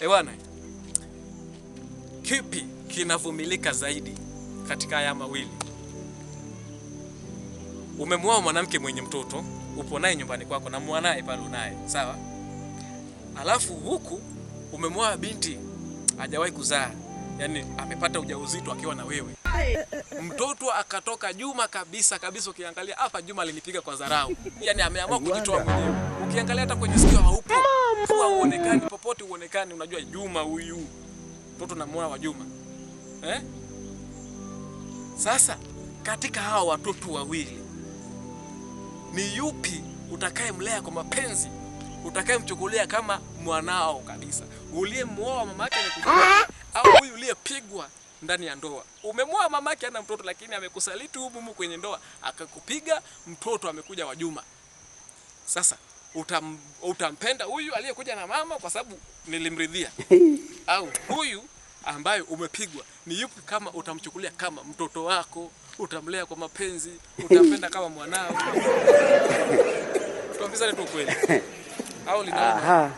Ewana, kipi kinavumilika zaidi katika haya mawili? Umemwoa mwanamke mwenye mtoto, upo naye nyumbani kwako na mwanae pale unaye, sawa? Alafu huku umemwoa binti hajawahi kuzaa, yani amepata ujauzito akiwa na wewe. Mtoto akatoka Juma kabisa, ukiangalia hapa Juma alinipiga kwa dharau. Yani ameamua kujitoa mwenyewe. Ukiangalia hata kwenye sikio haupo. Pua uonekani, popote uonekani, unajua Juma huyu. Mtoto na mwana wa Juma. Sasa katika hawa watoto wawili ni yupi utakayemlea kwa mapenzi? Utakayemchukulia kama mwanao kabisa? Uliyemwoa mamake amekupiga au huyu uliyepigwa ndani ya ndoa? Umemwoa mamake ana mtoto lakini amekusaliti humu kwenye ndoa, akakupiga, mtoto amekuja wa Juma. Sasa utampenda huyu aliyekuja na mama kwa sababu nilimridhia, au huyu ambaye umepigwa? Ni yupi kama utamchukulia kama mtoto wako, utamlea kwa mapenzi, utampenda kama mwanao? Tuambizane tu kweli. Au linaona